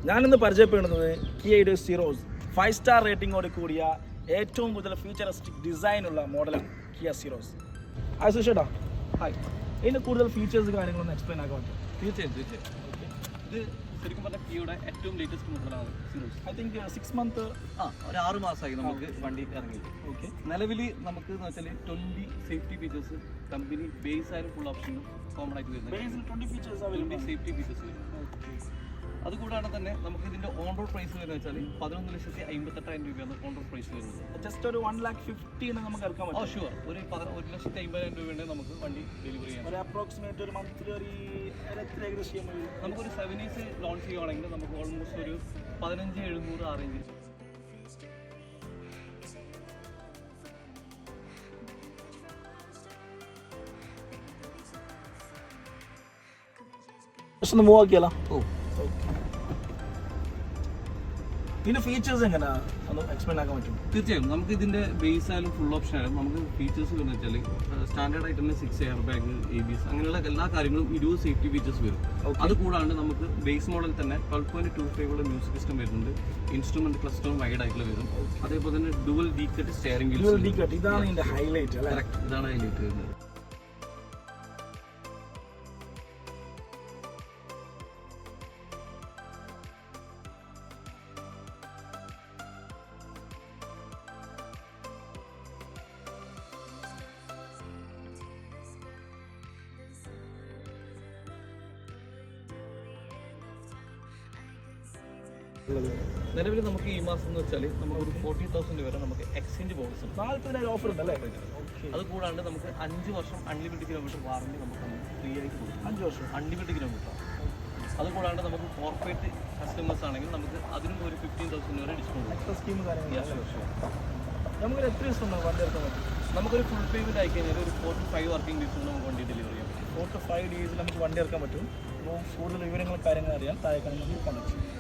ഞാനിന്ന് പരിചയപ്പെടുന്നത് Kia ഇഡോസ് zeros 5-star റേറ്റിംഗോട് കൂടിയ ഏറ്റവും കൂടുതൽ ഫ്യൂച്ചറിസ്റ്റിക് ഡിസൈനുള്ള മോഡലാണ് കിയ സീറോസ്. ഹായ് സുഷേട്ടാ. ഹായ്. ഇതിന് കൂടുതൽ ഫീച്ചേഴ്സ് കാര്യങ്ങളൊന്ന് എക്സ്പ്ലെയിൻ ആക്കാൻ പറ്റും? തീർച്ചയായും ഇത് ശരിക്കും പറഞ്ഞാൽ കിയുടെ ഏറ്റവും ലേറ്റസ്റ്റ് മോഡലാണ് സീറോസ്. ഐ തിങ്ക് 6 months ഒരു 6 മാസമായി നമുക്ക് വണ്ടി ഇറങ്ങി. ഓക്കെ. നിലവിൽ നമുക്ക് എന്ന് വെച്ചാൽ 20 സേഫ്റ്റി ഫീച്ചേഴ്സ് കമ്പനി ബേസ് ആയാലും ഫുൾ ഓപ്ഷനും കോമൺ ആയിട്ട് വരുന്നത് 20 ഫീച്ചേഴ്സ് അവൈലബിൾ. സേഫ്റ്റി ഫീച്ചേഴ്സ് വരും. അതുകൂടാതെ തന്നെ നമുക്ക് ഇതിന്റെ ഓൺ റോഡ് പ്രൈസ് വരുന്നത് വെച്ചാൽ 11,58,000 രൂപയാണ് ഓൺ റോഡ് പ്രൈസ് വരുന്നത്. ജസ്റ്റ് ഒരു 1,50,000 നമുക്ക് ഇറക്കാൻ പറ്റും. ഷുവർ. ഒരു 1,50,000 രൂപയുടെ നമുക്ക് വണ്ടി ഡെലിവറി ചെയ്യാം. ഒരു അപ്രോക്സിമേറ്റ് ഒരു മന്ത്ലി ഒരു ഏകദേശം നമുക്കൊരു 7 years ലോഞ്ച് ചെയ്യുവാണെങ്കിൽ നമുക്ക് ഓൾമോസ്റ്റ് ഒരു 15,700 ആ റേഞ്ചിൽ. ജസ്റ്റ് ഒന്ന് മൂവ് ആക്കിയാലോ? ഓ, ഇതിന്റെ ഫീച്ചേഴ്സ് എങ്ങനെയാ ഒന്ന് എക്സ്പ്ലെയിൻ ആക്കാൻ പറ്റും? തീർച്ചയായും നമുക്ക് ഇതിന്റെ ബേസ് ആയാലും ഫുൾ ഓപ്ഷൻ ആയാലും നമുക്ക് ഫീച്ചേഴ്സ് വരുന്നത് വെച്ചാൽ സ്റ്റാൻഡേർഡ് ആയിട്ട് തന്നെ 6 എയർ ബാഗ്, ABS അങ്ങനെയുള്ള എല്ലാ കാര്യങ്ങളും 20 സേഫ്റ്റി ഫീച്ചേഴ്സ് വരും. അത് കൂടാണ്ട് നമുക്ക് ബേസ് മോഡൽ തന്നെ 12.25 മ്യൂസിക് സിസ്റ്റം വരുന്നുണ്ട്. ഇൻസ്ട്രുമെന്റ് ക്ലസ്റ്ററും വൈഡ് ആയിട്ടുള്ള വരും. അതേപോലെ തന്നെ ഡുവൽ ഡീക്കറ്റ് സ്റ്റിയറിംഗ് വീൽ. ഇതാണ് ഇതിന്റെ ഹൈലൈറ്റ് അല്ലേ? ഇതാണ് ഹൈലൈറ്റ് വരുന്നത്. നിലവിൽ നമുക്ക് ഈ മാസം എന്ന് വെച്ചാൽ നമുക്ക് ഒരു 40,000 വരെ നമുക്ക് എക്സ്ചേഞ്ച് ബോണസ് ഉണ്ട്. 40,000 ഓഫർ ഉണ്ട് അല്ലേ? അത് കൂടാണ്ട് നമുക്ക് 5 വർഷം അൺലിമിറ്റഡ് കിലോമീറ്റർ വാറണ്ടി നമുക്ക് ഫ്രീ ആയിട്ട് കൊടുക്കും. 5 വർഷം അൺലിമിറ്റഡ് കിലോമീറ്റർ. അത് കൂടാണ്ട് നമുക്ക് കോർപ്പറേറ്റ് കസ്റ്റമേഴ്സ് ആണെങ്കിൽ നമുക്ക് അതിനും ഒരു 15,000 വരെ ഡിസ്കൗണ്ട് എക്സ്ട്രാ സ്കീം കാര്യങ്ങൾ. നമുക്ക് എത്ര ദിവസം ഉണ്ട് വണ്ടി എടുക്കാൻ പറ്റും? നമുക്കൊരു ഫുൾ പേയ്മെൻറ്റ് ആയി കഴിഞ്ഞാൽ ഒരു 4 to 5 വർക്കിംഗ് ഡേയ്സ് നമുക്ക് വണ്ടി ഡെലിവറി ചെയ്യാം. 4 to 5 days നമുക്ക് വണ്ടി എടുക്കാൻ പറ്റും. അപ്പോൾ കൂടുതൽ വിവരങ്ങളും കാര്യങ്ങളും അറിയാൻ താഴെ കാണുന്ന കോൺടാക്ട് ചെയ്യാം.